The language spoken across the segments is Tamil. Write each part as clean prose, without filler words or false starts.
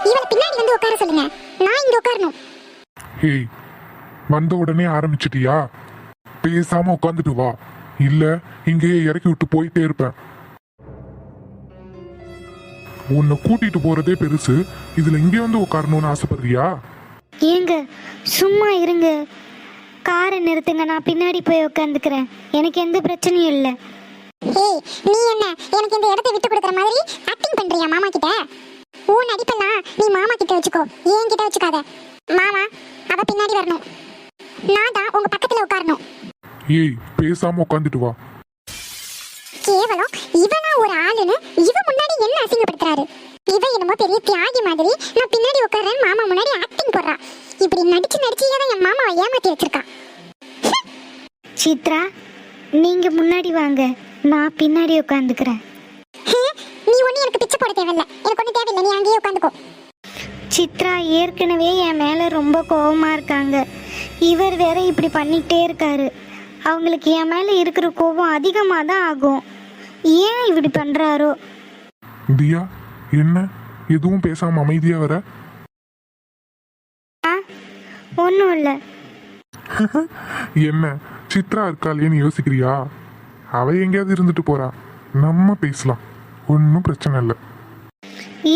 இவளை பின்னாடி வந்து உட்கார சொல்லுங்க, நான் இங்க உட்காரணும். ஹேய், வந்த உடனே ஆரம்பிச்சிட்டியா? பேசாம உட்காந்துட்டு வா, இல்ல இங்கேயே இறக்கி விட்டு போயிட்டே இருப்பேன். உன்னை கூட்டிட்டு போறதே பெருசு, இதுல இங்கே வந்து உட்காரணும்னு ஆசைப்படுறியா? ஏங்க சும்மா இருங்க, காரை நிறுத்துங்க, நான் பின்னாடி போய் உட்காந்துக்கிறேன், எனக்கு எந்த பிரச்சனையும் இல்லை. ஏய், நீ என்ன எனக்கு இந்த இடத்தை விட்டு கொடுக்குற மாதிரி ஆக்டிங் பண்றியா மாமா கிட்ட? உன் நடிப்பெல்லாம் நீ மாமா கிட்ட வச்சுக்கோ, ஏன் கிட்ட வச்சுக்காத. மாமா அவ பின்னாடி வரணும், நான் தான் உங்க பக்கத்துல உட்காரணும். ஏய், பேசாம உட்காந்துட்டு வா. கேவலம் இவனா ஒரு ஆளுன்னு இவ முன்னாடி என்ன அசிங்கப்படுத்துறாரு. இவ என்னமோ பெரிய தியாகி மாதிரி நான் பின்னாடி உட்கார்றேன் மாமா முன்னாடி ஆக்டிங் போடுறா. இப்படி நடிச்சு நடிச்சு தான் என் மாமாவை ஏமாத்தி வச்சிருக்கா. சித்ரா, நீங்க முன்னாடி வாங்க, நான் பின்னாடி உட்காந்துக்கிறேன். நீ ஒண்ணு எனக்கு பிச்சை போட தேவையில்ல, எனக்கு ஒண்ணு தேவையில்லை, நீ அங்கேயே உட்காந்துக்கோ. சித்ரா ஏற்கனவே என் மேலே ரொம்ப கோவமா இருக்காங்க, இவர் வேற இப்படி பண்ணிக்கிட்டே இருக்காரு. அவங்களுக்கு என் மேலே இருக்கிற கோபம் அதிகமாக தான் ஆகும். ஏன் இப்படி பண்ணுறாரோ? தியா, என்ன எதுவும் பேசாம அமைதியா வர? ஒன்றும் இல்லை. என்ன சித்ரா இருக்காளேன்னு யோசிக்கிறியா? அவ எங்கேயாவது இருந்துட்டு போறா, நம்ம பேசலாம், ஒன்றும் பிரச்சனை இல்லை.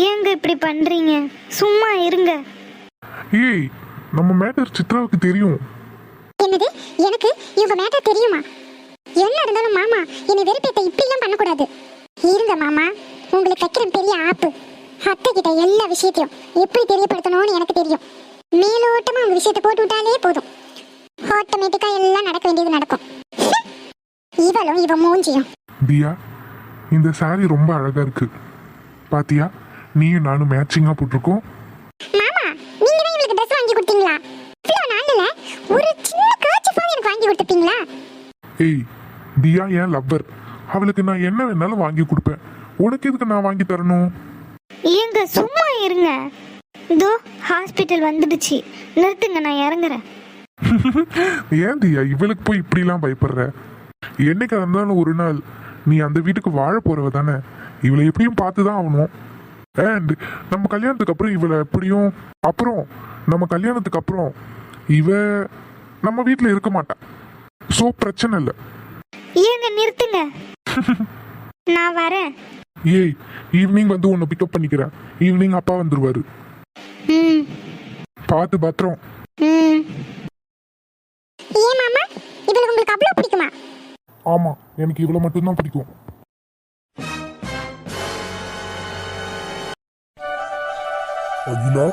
ஏங்க இப்படி பண்ணுறீங்க? சும்மா இருங்க. ஏய், நம்ம மேட்டர் சித்ராவுக்கு தெரியும். என்னது, எனக்கு இவங்க மேட்டர் தெரியுமா? என்ன இருந்தாலும் மாமா என்னை வெறுப்பேத்த இப்படிலாம் பண்ணக்கூடாது. இருங்க மாமா, உங்களுக்கு வைக்கிற பெரிய ஆப்பு. அத்தை கிட்ட எல்லா விஷயத்தையும் எப்படி தெரியப்படுத்தணும்னு எனக்கு தெரியும். மேலோட்டமா உங்க விஷயத்தை போட்டு விட்டாலே போதும், ஆட்டோமேட்டிக்கா எல்லாம் நடக்க வேண்டியது நடக்கும். இவளும் இவ மூஞ்சியும். தியா, இந்த சாரி ரொம்ப அழகா இருக்கு, பாத்தியா? நீயும் நானும் மேட்சிங்கா போட்டிருக்கோம். மாமா, நீங்க தான் இவளுக்கு ட்ரெஸ் வாங்கி கொடுத்தீங்களா? இவ்வளவு நாள்ல ஒரு சின்ன கர்ச்சீஃபாவது எனக்கு வாங்கி கொடுத்துப்பீங்களா? ஏய், தியா என் லவ்வர், அவளுக்கு நான் என்ன வேணாலும் வாங்கி கொடுப்பேன், உனக்கு எதுக்கு நான் வாங்கி தரணும்? ஏங்க சும்மா இருங்க. இதோ ஹாஸ்பிட்டல் வந்துடுச்சு, நிறுத்துங்க, நான் இறங்குறேன். ஏன் தியா இவளுக்கு போய் இப்படிலாம் பயப்படுற? என்னைக்கு இருந்தாலும் ஒரு நாள் நீ அந்த வீட்டுக்கு வாழ போறவ தானே, இவளை எப்படியும் பார்த்து தான் ஆகணும். அண்ட் நம்ம கல்யாணத்துக்கு அப்புறம் இவளை எப்படியும், அப்புறம் நம்ம கல்யாணத்துக்கு அப்புறம் இவ நம்ம வீட்டில் இருக்க மாட்டா, ஸோ பிரச்சனை இல்லை. ஏங்க நிறுத்துங்க, நான் வரேன். ஏய், ஈவினிங் வந்து உன்னை பிக்கப் பண்ணிக்கிறேன், ஈவினிங் அப்பா வந்துருவாரு. ம் பார்த்து பத்திரம். ம் ஏன் மாமா, இவளை உங்களுக்கு அவ்வளவு பிடிக்குமா? ஆமா, எனக்கு இவளை மட்டும்தான் பிடிக்கும். அகிலா,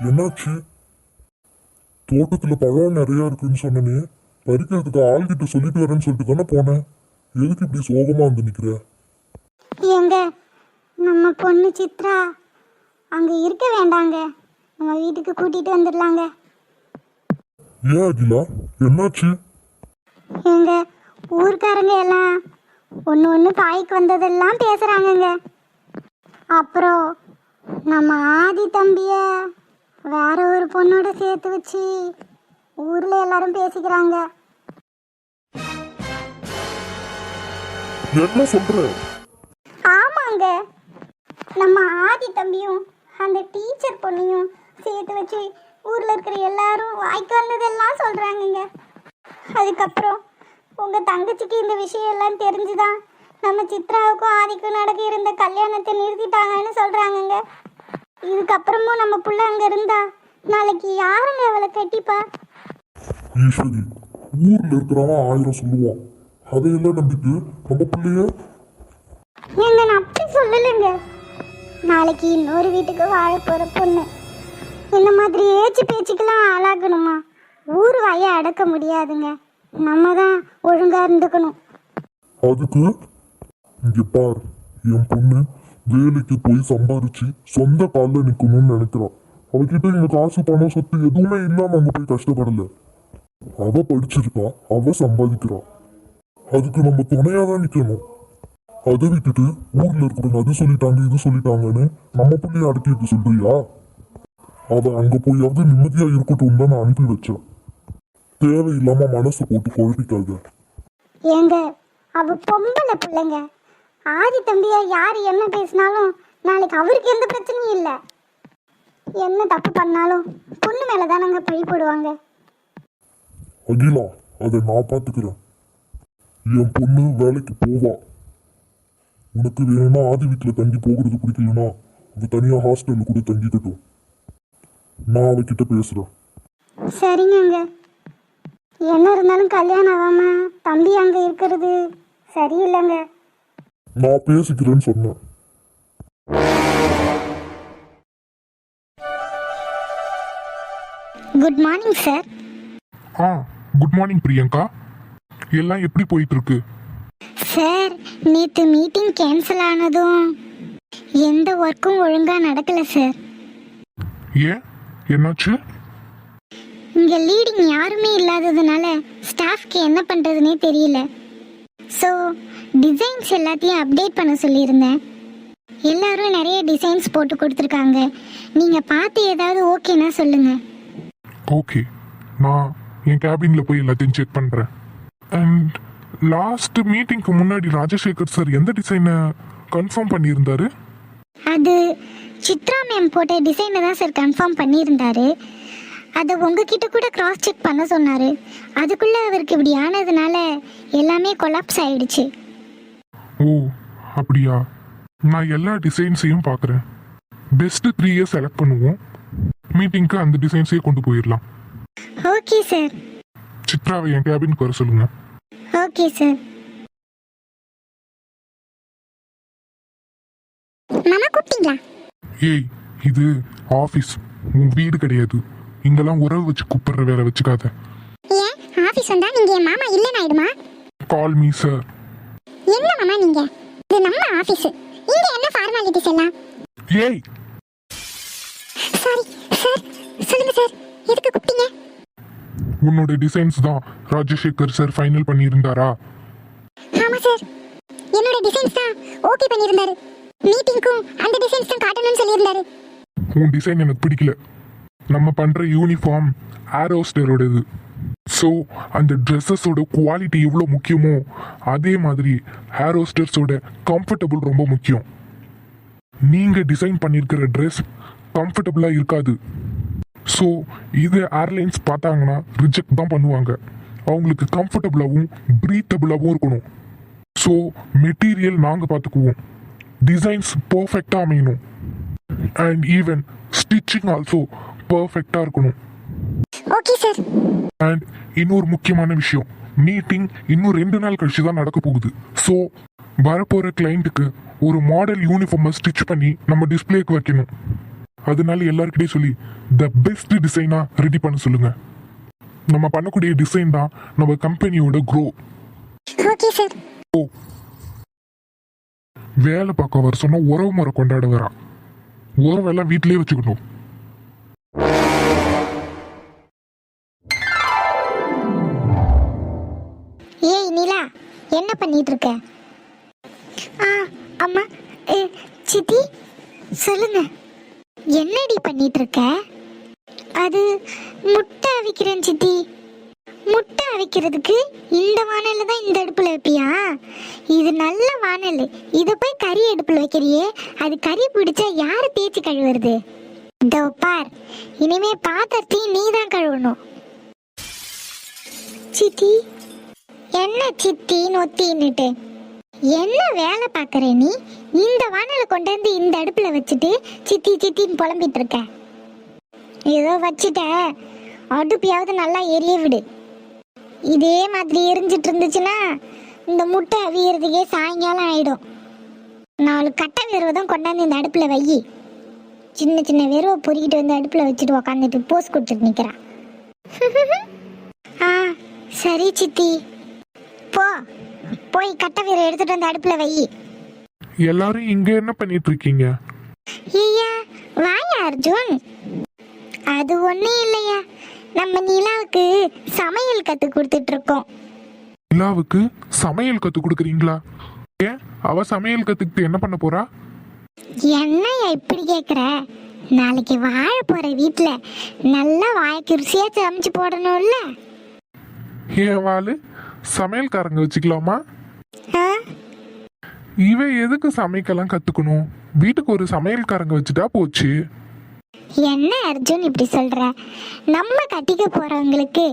என்னாச்சு? தோட்டத்துல பழம் நிறைய இருக்குன்னு சொன்னனே, பறிக்கிறதுக்கு ஆள்கிட்ட சொல்லிட்டு வரேன்னு சொல்லிட்டு தானே போனேன். எதுக்கு இப்படி சோகமா வந்து நிக்கிற? ஏங்க, நம்ம பொண்ணு சித்ரா அங்க இருக்க வேண்டாங்க, நம்ம வீட்டுக்கு கூட்டிட்டு வந்துடலாங்க. ஏன் அகிலா, என்னாச்சு? எங்க ஊர்க்காரங்க எல்லாம் ஒன்று ஒன்று தாய்க்கு வந்ததெல்லாம் பேசுகிறாங்கங்க. அப்புறம் நம்ம ஆதி தம்பிய வேற ஒரு பொண்ணோட சேர்த்து வச்சு ஊரில் எல்லாரும் பேசிக்கிறாங்க. என்ன சொல்ற? ஆமாங்க, நம்ம ஆதி தம்பியும் அந்த டீச்சர் பொண்ணையும் சேர்த்து வச்சு ஊரில் இருக்கிற எல்லாரும் வாய்க்கு வந்ததெல்லாம் சொல்கிறாங்கங்க. அதுக்கப்புறம் உங்கள் தங்கச்சிக்கு இந்த விஷயம் எல்லாம் தெரிஞ்சுதான் நம்ம சித்ராவுக்கும் ஆதிக்கும் நடக்க இருந்த கல்யாணத்தை நிறுத்திட்டாங்கன்னு சொல்கிறாங்கங்க. இதுக்கப்புறமும் நம்ம புள்ள அங்கே இருந்தா நாளைக்கு யாருங்க அவளை கட்டிப்பா? ஈஸ்வரி, ஊர்ல இருக்கிறவன் 1000 சொல்லுவான், அதையெல்லாம் நம்பிட்டு நம்ம பிள்ளைய. ஏங்க, நான் அப்படி சொல்லலைங்க. நாளைக்கு இன்னொரு வீட்டுக்கு வாழ போகிற பொண்ணு இந்த மாதிரி ஏச்சு பேச்சுக்கெல்லாம் ஆளாகணுமா? ஊர் வாயை அடக்க முடியாதுங்க, நம்ம தான் ஒழுங்கா இருந்துக்கணும். அதுக்கு இங்க பார், என் பொண்ணு வேலைக்கு போய் சம்பாரிச்சு சொந்த காலில் நிக்கணும்னு நினைக்கிறான். அவகிட்ட எங்க காசு பணம் சொத்து எதுவுமே இல்லாம அங்க போய் கஷ்டப்படல. அவ படிச்சிருக்கா, அவ சம்பாதிக்கிறா, அதுக்கு நம்ம துணையாதான் நிக்கணும். அதை விட்டுட்டு ஊர்ல இருக்கிறவங்க அது சொல்லிட்டாங்க இது சொல்லிட்டாங்கன்னு நம்ம பிள்ளைய அடக்கி வைக்க சொல்றியா? அவ அங்க போயாவது நிம்மதியா இருக்கட்டும் தான் நான் அனுப்பி வச்சேன். தேவையில்லாம மனசை போட்டு குழப்பிக்காத. ஏங்க, அவ பொம்பளை பிள்ளைங்க. ஆதி தம்பியா யார் என்ன பேசினாலும் நாளைக்கு அவருக்கு எந்த பிரச்சனையும் இல்லை. என்ன தப்பு பண்ணாலும் பொண்ணு மேலே தானங்க பழி போடுவாங்க. அகிலா, அதை நான் பார்த்துக்கிறேன். என் பொண்ணு வேலைக்கு போவா. உனக்கு வேணும்னா ஆதி வீட்டில் தங்கி போகிறது பிடிக்கலனா அவ தனியாக ஹாஸ்டலில் கூட தங்கிக்கட்டும். நான் அவகிட்ட பேசுகிறேன். சரிங்க. என்ன இருந்தாலும் கல்யாணம் ஆகாம தம்பி அங்கே இருக்கிறது சரியில்லைங்க. நான் பேசிக்கிறேன்னு சொன்னேன். Good morning sir. Good morning Priyanka. எல்லாம் எப்படி போயிட்டு இருக்கு? சார், நேற்று மீட்டிங் கேன்சல் ஆனதும் எந்த ஒர்க்கும் ஒழுங்காக நடக்கலை சார். ஏன், என்னாச்சு? இங்கே லீடிங் யாருமே இல்லாததுனால ஸ்டாஃப்க்கு என்ன பண்ணுறதுனே தெரியல. ஸோ டிசைன்ஸ் எல்லாத்தையும் அப்டேட் பண்ண சொல்லியிருந்தேன். எல்லாரும் நிறைய டிசைன்ஸ் போட்டு கொடுத்துருக்காங்க. நீங்கள் பார்த்து ஏதாவது ஓகேனா சொல்லுங்கள். ஓகே, நான் என் கேபினில் போய் எல்லாத்தையும் செக் பண்ணுறேன். அண்ட் லாஸ்ட் மீட்டிங்க்கு முன்னாடி ராஜசேகர் சார் எந்த டிசைனை கன்ஃபார்ம் பண்ணியிருந்தாரு? அது சித்ரா மேம் போட்ட டிசைனை தான் சார் கன்ஃபார்ம் பண்ணியிருந்தாரு. அதை உங்ககிட்ட கூட கிராஸ் செக் பண்ண சொன்னார். அதுக்குள்ளே அவருக்கு இப்படி ஆனதுனால எல்லாமே கொலாப்ஸ் ஆயிடுச்சு. ஓ அப்படியா? நான் எல்லா டிசைன்ஸையும் பார்க்குறேன். பெஸ்ட் 3 இயர்ஸ் செலக்ட் பண்ணுவோம். மீட்டிங்க்கு அந்த டிசைன்ஸையே கொண்டு போயிடலாம். Okay sir. சித்ராவை என் கேபினுக்கு வர சொல்லுங்க. Okay sir. மாமா கூப்பிட்டீங்களா? ஏய், இது ஆஃபீஸ், உன் வீடு கிடையாது. இங்கெல்லாம் உறவு வச்சு கூப்பிடுற வேலை வச்சுக்காத. ஏன் ஆபீஸ் வந்தா நீங்க என் மாமா இல்லைன்னு ஆயிடுமா? Call me sir. என்ன மாமா நீங்க? இது நம்ம ஆபீஸ். இங்க என்ன ஃபார்மாலிட்டிஸ் எல்லாம்? ஏய், சாரி சார். சொல்லுங்க சார், எதுக்கு கூப்பிட்டீங்க? உன்னோட டிசைன்ஸ் தான் ராஜசேகர் சார் ஃபைனல் பண்ணியிருந்தாரா? ஆமா சார், என்னோட டிசைன்ஸ் தான் ஓகே பண்ணியிருந்தாரு. மீட்டிங்க்கும் அந்த டிசைன்ஸ் தான் காட்டணும்னு சொல்லியிருந்தாரு. உன் டிசைன் எனக்கு பிடிக்கல. நம்ம பண்ற யூனிஃபார்ம் ஏரோஸ்டரோடது. ஸோ அந்த ட்ரெஸ்ஸஸோட குவாலிட்டி எவ்வளோ முக்கியமோ அதே மாதிரி ஏரோஸ்டர்ஸோட கம்ஃபர்டபுள் ரொம்ப முக்கியம். நீங்கள் டிசைன் பண்ணியிருக்கிற ட்ரெஸ் கம்ஃபர்டபுளாக இருக்காது. ஸோ இது ஏர்லைன்ஸ் பார்த்தாங்கன்னா ரிஜெக்ட் தான் பண்ணுவாங்க. அவங்களுக்கு கம்ஃபர்டபுளாகவும் ப்ரீத்தபுளாகவும் இருக்கணும். ஸோ மெட்டீரியல் நாங்கள் பார்த்துக்குவோம். டிசைன்ஸ் பர்ஃபெக்டாக அமையணும். அண்ட் ஈவன் ஸ்டிச்சிங் ஆல்சோ பர்ஃபெக்டாக இருக்கணும். Okay sir. அண்ட் இன்னொரு முக்கியமான விஷயம், மீட்டிங் இன்னும் 2 நாள் கழிச்சு தான் நடக்க போகுது. ஸோ வரப்போகிற கிளைண்ட்டுக்கு ஒரு மாடல் யூனிஃபார்மை ஸ்டிச் பண்ணி நம்ம டிஸ்பிளேக்கு வைக்கணும். அதனால எல்லாருக்கிட்டையும் சொல்லி த பெஸ்ட் டிசைனாக ரெடி பண்ண சொல்லுங்க. நம்ம பண்ணக்கூடிய டிசைன் தான் நம்ம கம்பெனியோட க்ரோ. Okay sir. ஓ, வேலை பார்க்க வர சொன்னா உறவு முறை கொண்டாட வரா. உறவெல்லாம் வீட்டிலேயே வச்சுக்கணும். ஏய் நிலா, என்ன பண்ணிட்டு இருக்க? அம்மா, சித்தி சொல்லுங்க. என்னடி பண்ணிட்டு இருக்க? அது முட்டை அவிக்கிறேன் சித்தி. முட்டை அவிக்கிறதுக்கு இந்த வானல்ல தான் இந்த அடுப்புல வைப்பியா? இது நல்ல வானல். இதை போய் கறி அடுப்புல வைக்கிறியே, அது கறி பிடிச்சா யாரு தேய்ச்சி கழுவுறது? இதோ பார், இனிமே பாத்திரத்தையும் நீ தான் கழுவணும். சித்தி என்ன சித்தி நொத்தின்னுட்டு என்ன வேலை பார்க்குற நீ? இந்த வானலை கொண்டு வந்து இந்த அடுப்புல வச்சுட்டு சித்தி சித்தின்னு புலம்பிட்டு இருக்க. ஏதோ வச்சுட்ட, அடுப்பையாவது நல்லா எரிய விடு. இதே மாதிரி எரிஞ்சிட்டு இருந்துச்சுன்னா இந்த முட்டை அவியறதுக்கே சாயங்காலம் ஆயிடும். 4 கட்டை வெறுவை தான் கொண்டாந்து இந்த அடுப்புல வை. சின்ன சின்ன வெறுவை பொறிக்கிட்டு வந்து அடுப்புல வச்சுட்டு உக்காந்துட்டு போஸ் கொடுத்துட்டு நிற்கிறான். சரி சித்தி, போய் கட்டை வீரை எடுத்துட்டு வந்து அடுப்புல வை. எல்லாரும் இங்க என்ன பண்ணிட்டு இருக்கீங்க? ஐயா வாயா அர்ஜுன். அது ஒண்ணும் இல்லையா, நம்ம நிலாவுக்கு சமையல் கத்து கொடுத்துட்டு இருக்கோம். நிலாவுக்கு சமையல் கத்து கொடுக்குறீங்களா? ஏன், அவ சமையல் கத்துக்கிட்டு என்ன பண்ண போறா? என்னையா இப்படி கேக்குற? நாளைக்கு வாழ போற வீட்டுல நல்லா வாய்க்கு ருசியா சமைச்சு போடணும்ல. ஏன் வாளு, சமையல்காரங்க வச்சுக்கலாமா? இவ எதுக்கு சமைக்கலாம் கத்துக்கணும்? வீட்டுக்கு ஒரு சமையல்காரங்க வச்சுட்டா போச்சு. என்ன அர்ஜுன் இப்படி சொல்ற? நம்ம கட்டிக்க போறவங்களுக்கு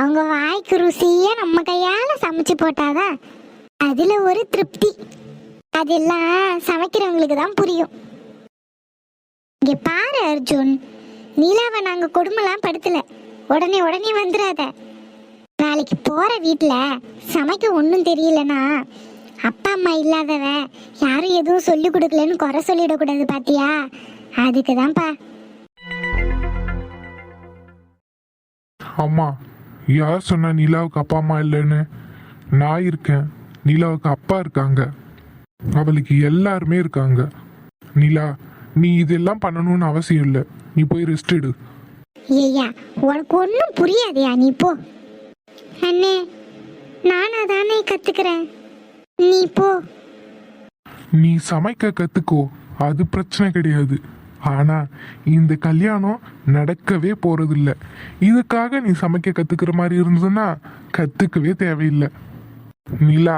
அவங்க வாய்க்கு ருசியா நம்ம கையால சமைச்சு போட்டாதான் அதுல ஒரு திருப்தி. அதெல்லாம் சமைக்கிறவங்களுக்கு தான் புரியும். இங்க பாரு அர்ஜுன், நிலாவை நாங்க கொடுமைலாம் படுத்தல. உடனே உடனே வந்துடாத. நாளைக்கு போற வீட்டுல சமைக்க ஒன்றும் தெரியலனா அப்பா அம்மா இல்லாதவ யாரும் எதுவும் சொல்லி கொடுக்கலன்னு குறை சொல்லிடக்கூடாது பாத்தியா? அதுக்கு தான்ப்பா. அம்மா, யார் சொன்னா நிலாவுக்கு அப்பா அம்மா இல்லைன்னு? நான் இருக்கேன், நிலாவுக்கு அப்பா இருக்காங்க, அவளுக்கு எல்லாருமே இருக்காங்க. நிலா, நீ இதெல்லாம் பண்ணணும்னு அவசியம் இல்லை. நீ போய் ரெஸ்ட் எடு. ஐயா, உனக்கு ஒன்றும் புரியாதையா? நீ போ. அண்ணே, நானா தானே கத்துக்கிறேன், நீ போ. நீ சமைக்க கத்துக்கோ, அது பிரச்சனை கிடையாது. ஆனா இந்த கல்யாணம் நடக்கவே போறதில்ல. இதுக்காக நீ சமைக்க கத்துக்கிற மாதிரி இருந்ததுன்னா கத்துக்கவே தேவையில்லை. நிலா,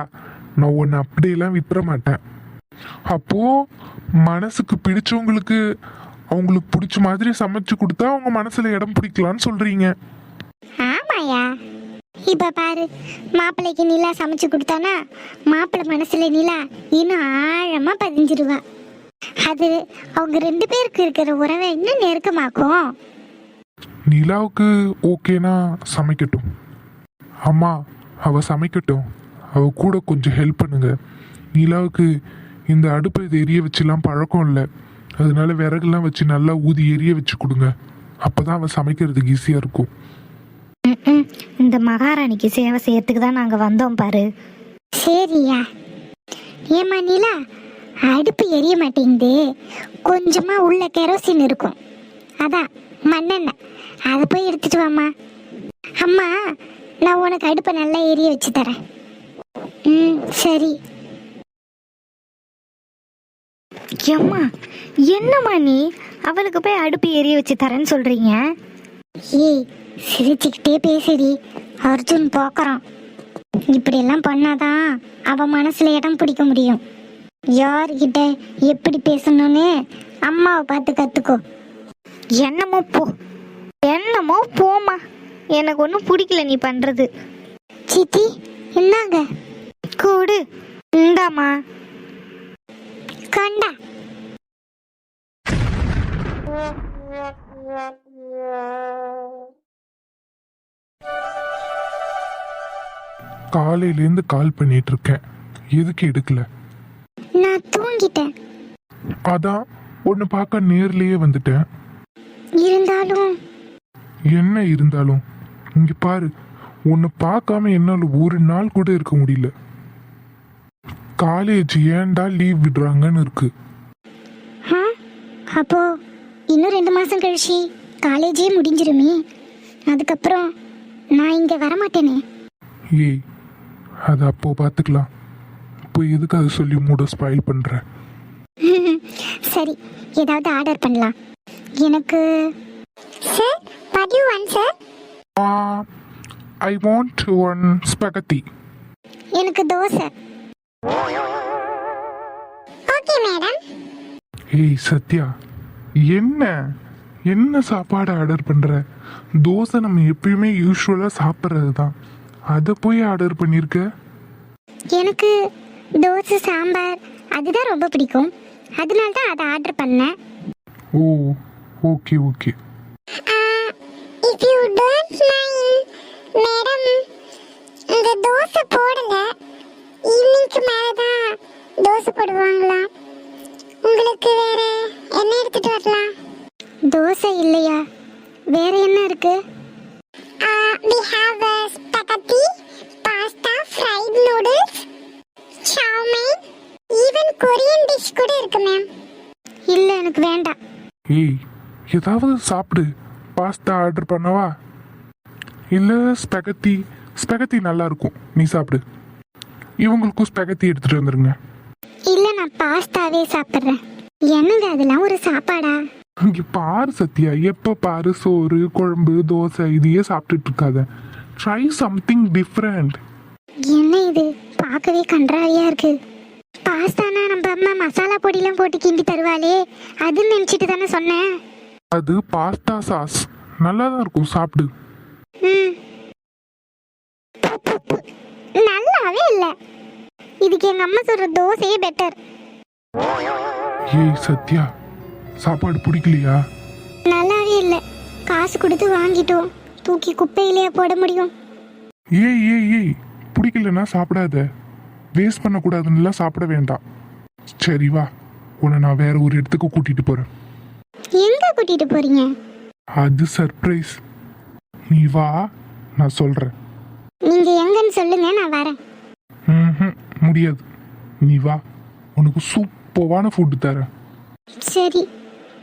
நான் உன்னை அப்படியெல்லாம் விட்டுற மாட்டேன். அப்போ மனசுக்கு பிடிச்சவங்களுக்கு அவங்களுக்கு பிடிச்ச மாதிரி சமைச்சு கொடுத்தா அவங்க மனசுல இடம் பிடிக்கலான்னு சொல்றீங்க. ஆமாயா, இப்ப பாரு, மாப்பிள்ளைக்கு நிலா சமைச்சு கொடுத்தானா மாப்பிள்ளை மனசுல நிலா இன்னும் ஆழமா பதிஞ்சிருவா. அது அவங்க 2 பேருக்கு இருக்கிற உறவை இன்னும் நெருக்கமாக்கும். நிலாவுக்கு ஓகேனா சமைக்கட்டும். அம்மா, அவ சமைக்கட்டும். அவ கூட கொஞ்சம் ஹெல்ப் பண்ணுங்க. நிலாவுக்கு இந்த அடுப்பை இது எரிய வச்சுலாம் பழக்கம் இல்லை. அதனால விறகுலாம் வச்சு நல்லா ஊதி எரிய வச்சு கொடுங்க. அப்பதான் அவ சமைக்கிறதுக்கு ஈஸியா இருக்கும். இந்த மகாராணிக்கு சேவை செய்யறதுக்கு தான் நாங்கள் வந்தோம் பாரு. சரியா? ஏமா நிலா, அடுப்பு எரிய மாட்டேங்குது. கொஞ்சமா உள்ள கெரோசின் இருக்கும், அதான் மண்ணெண்ணெய். அதை போய் எடுத்துட்டு வாமா. அம்மா, நான் உனக்கு அடுப்பை நல்லா எரிய வச்சு தரேன். சரி. அம்மா, என்னம்மா நீ அவளுக்கு போய் அடுப்பு எரிய வச்சு தரேன்னு சொல்றீங்க? ஏய், சிரிச்சுக்கிட்டே பேசுடி. அர்ஜுன் போக்குறான். இப்படியெல்லாம் பண்ணாதான் அவன் மனசுல இடம் பிடிக்க முடியும். யார்கிட்ட எப்படி பேசணும்னு அம்மாவை பார்த்து கத்துக்கோ. என்னமோ போ, என்னமோ போமா. எனக்கு ஒன்றும் பிடிக்கல நீ பண்றது. சித்தி, என்னங்க? கூடு இந்தாம்மா. கண்டா. காலையிலேருந்து கால் பண்ணிட்டு இருக்கேன், எதுக்கு எடுக்கல? நான் தூங்கிட்டேன். அதான் உன்னை பார்க்க நேர்லயே வந்துட்டேன். இருந்தாலும் என்ன இருந்தாலும், இங்க பாரு, உன்னை பார்க்காம என்னால ஒரு நாள் கூட இருக்க முடியல. காலேஜ் ஏன்டா லீவ் விடுறாங்கன்னு இருக்கு. அப்போ இன்னும் 2 மாசம் கழிச்சு காலேஜே முடிஞ்சிருமே. அதுக்கப்புறம் நான் இங்க வரமாட்டேனே. ஏய், அது அப்போ பார்த்துக்கலாம். இப்போ எதுக்கு அதை சொல்லி மூட ஸ்பாயில் பண்ற? சரி, ஏதாவது ஆர்டர் பண்ணலாம். எனக்கு sir, what do you want sir? I want one ஸ்பெகத்தி. எனக்கு தோசை. Okay madam. ஏய் சத்யா, என்ன என்ன சாப்பாடு ஆர்டர் பண்ற? தோசை நம்ம எப்பயுமே யூஸ்வலா சாப்பிட்றது தான், அதை போய் ஆர்டர் பண்ணியிருக்க. எனக்கு தோசை சாம்பார் அதுதான் ரொம்ப பிடிக்கும். அதனால தான் அதை ஆர்டர் பண்ணேன். Oh, okay okay. If you don't mind madam, இந்த தோசை போடல. ஈவினிங்க்கு மேலே தான் தோசை போடுவாங்களா? உங்களுக்கு வேற என்ன எடுத்துட்டு வரலாம்? தோசை இல்லையா, வேற என்ன இருக்கு? We have a spaghetti, pasta, fried noodles, chow mein, even Korean dish கூட இருக்கு மேம். இல்லை, எனக்கு வேண்டாம். ஏய், ஏதாவது சாப்பிடு. பாஸ்தா ஆர்டர் பண்ணவா? இல்லை ஸ்பெகத்தி? ஸ்பெகத்தி நல்லா இருக்கும், நீ சாப்பிடு. இவங்களுக்கும் ஸ்பெகத்தி எடுத்துட்டு வந்துருங்க. இல்லை, நான் பாஸ்தாவே சாப்பிட்றேன். என்னங்க அதெல்லாம் ஒரு சாப்பாடா? இங்க பாரு சத்யா, எப்ப பாரு சோறு குழம்பு தோசை இதையே சாப்பிட்டுட்டு இருக்காத. Try something different. என்ன இது பார்க்கவே கன்றாவியா இருக்கு. பாஸ்தானா நம்ம அம்மா மசாலா பொடியெல்லாம் போட்டு கிண்டி தருவாளே, அதுன்னு நினச்சிட்டு தானே சொன்னேன். அது பாஸ்தா சாஸ் நல்லா தான் இருக்கும், சாப்பிடு. ம் நல்லாவே இல்லை. இதுக்கு எங்கள் அம்மா சொல்கிற தோசையே பெட்டர். ஏய் சத்யா, சாப்பாடு பிடிக்கலையா? நல்லாவே இல்லை. காசு கொடுத்து வாங்கிட்டோம், தூக்கி குப்பையிலேயே போட முடியும்? ஏய் ஏய் ஏய், பிடிக்கலன்னா சாப்பிடாத. வேஸ்ட் பண்ணக்கூடாதுன்னுலாம் சாப்பிட வேண்டாம். சரி வா, உன்னை நான் வேற ஒரு இடத்துக்கு கூட்டிட்டு போறேன். எங்கே கூட்டிகிட்டு போகிறீங்க? அது சர்ப்ரைஸ். நீ வா, நான் சொல்றேன். நீங்கள் எங்கன்னு சொல்லுங்க, நான் வரேன். ம்ஹும், முடியாது. நீ வா, உனக்கு சூப்பரான ஃபுட்டு தரேன். சரி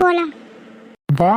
போகலாம். வா.